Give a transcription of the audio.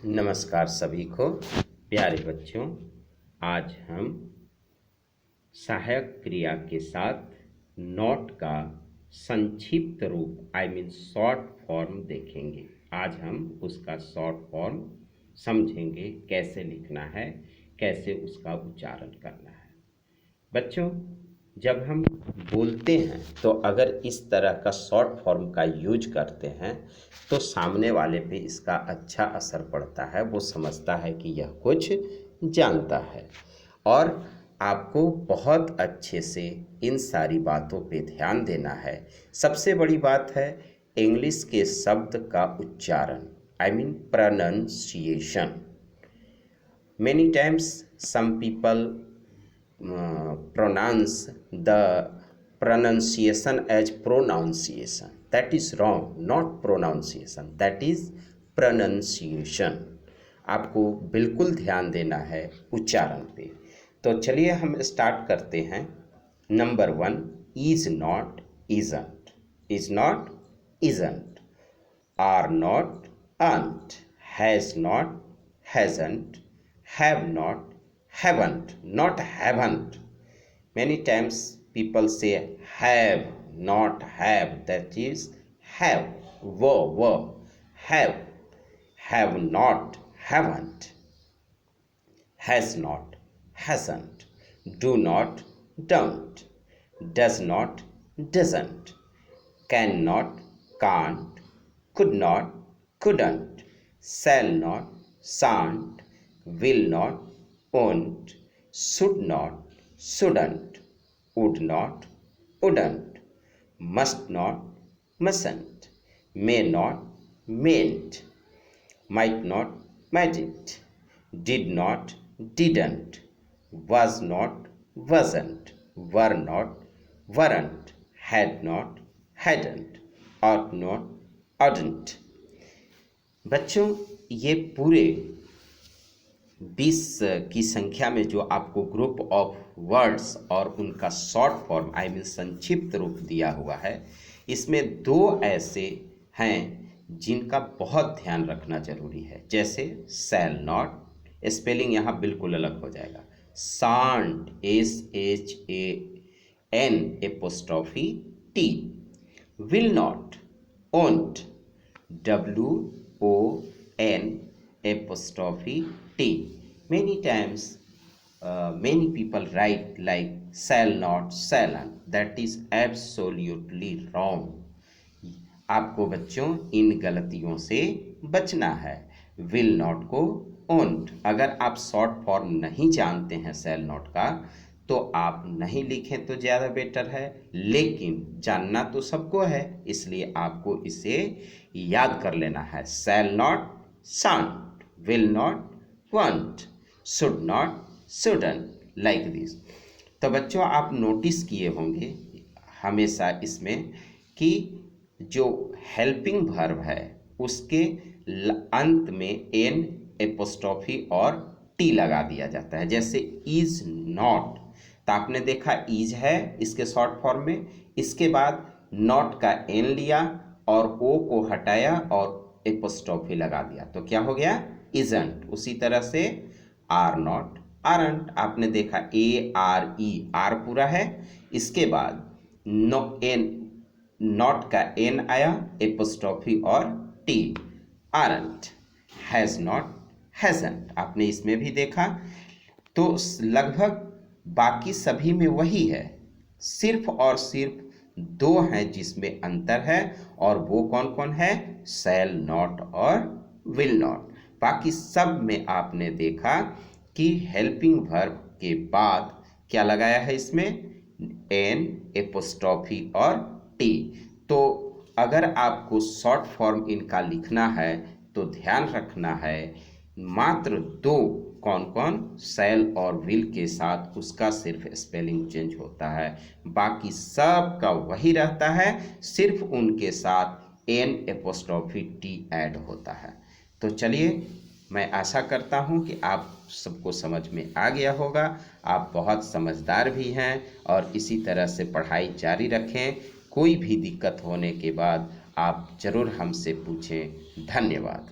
नमस्कार सभी को प्यारे बच्चों। आज हम सहायक क्रिया के साथ नॉट का संक्षिप्त रूप शॉर्ट फॉर्म देखेंगे। आज हम उसका शॉर्ट फॉर्म समझेंगे, कैसे लिखना है, कैसे उसका उच्चारण करना है। बच्चों, जब हम बोलते हैं तो अगर इस तरह का शॉर्ट फॉर्म का यूज करते हैं तो सामने वाले पे इसका अच्छा असर पड़ता है। वो समझता है कि यह कुछ जानता है और आपको बहुत अच्छे से इन सारी बातों पे ध्यान देना है। सबसे बड़ी बात है इंग्लिश के शब्द का उच्चारण, pronunciation. Many times some people pronounce the pronunciation as pronunciation. That is wrong, not pronunciation, that is pronunciation. आपको बिल्कुल ध्यान देना है उच्चारण पे। तो चलिए हम स्टार्ट करते हैं। Number 1, is not, isn't, is not, isn't, are not, aren't, has not, hasn't, have not, haven't, not haven't. Many times people say have, not have, that is have, were, have not, haven't, has not, hasn't, do not, don't, does not, doesn't, cannot, can't, could not, couldn't, shall not, shan't, will not, won't, should not, shouldn't, would not, wouldn't, must not, mustn't, may not, mayn't, might not, mightn't, did not, didn't, was not, wasn't, were not, weren't, had not, hadn't, ought not, oughtn't। बच्चों, ये पूरे 20 की संख्या में जो आपको group of words और उनका शॉर्ट फॉर्म संक्षिप्त रूप दिया हुआ है, इसमें 2 ऐसे हैं जिनका बहुत ध्यान रखना जरूरी है। जैसे शैल नॉट, स्पेलिंग यहाँ बिल्कुल अलग हो जाएगा। Shan't, SHAN', will not, won't, WON'। Many times many people write like shall not, shalln't. That is absolutely wrong. आपको बच्चों इन गलतियों से बचना है। will not को won't, अगर आप शॉर्ट फॉर्म नहीं जानते हैं shall not का तो आप नहीं लिखें तो ज़्यादा बेटर है, लेकिन जानना तो सबको है, इसलिए आपको इसे याद कर लेना है। shall not, shan't, will not, won't, should not, shouldn't, like this। तो बच्चों, आप नोटिस किए होंगे हमेशा इसमें कि जो हेल्पिंग वर्ब है उसके अंत में एन, एपोस्ट्रोफी और टी लगा दिया जाता है। जैसे इज नॉट, तो आपने देखा इज है इसके शॉर्ट फॉर्म में, इसके बाद नॉट का एन लिया और ओ को हटाया और एपोस्ट्रोफी लगा दिया, तो क्या हो गया? इजंट। उसी तरह से आर नॉट, आरंट, आपने देखा ARE, आर पूरा है, इसके बाद नो एन, नॉट का एन आया, एपोस्ट्रोफी और T, aren't. Has not, hasn't, आपने इसमें भी देखा। तो लगभग बाकी सभी में वही है, सिर्फ और सिर्फ 2 हैं जिसमें अंतर है, और वो कौन कौन है? शैल नॉट और विल नॉट। बाकी सब में आपने देखा कि हेल्पिंग वर्ब के बाद क्या लगाया है इसमें? एन, एपोस्ट्रोफी और टी। तो अगर आपको शॉर्ट फॉर्म इनका लिखना है तो ध्यान रखना है मात्र 2 कौन कौन? शैल और विल के साथ उसका सिर्फ स्पेलिंग चेंज होता है, बाकी सब का वही रहता है, सिर्फ उनके साथ एन, एपोस्ट्रोफी, टी ऐड होता है। तो चलिए, मैं आशा करता हूं कि आप सबको समझ में आ गया होगा। आप बहुत समझदार भी हैं और इसी तरह से पढ़ाई जारी रखें। कोई भी दिक्कत होने के बाद आप ज़रूर हमसे पूछें। धन्यवाद।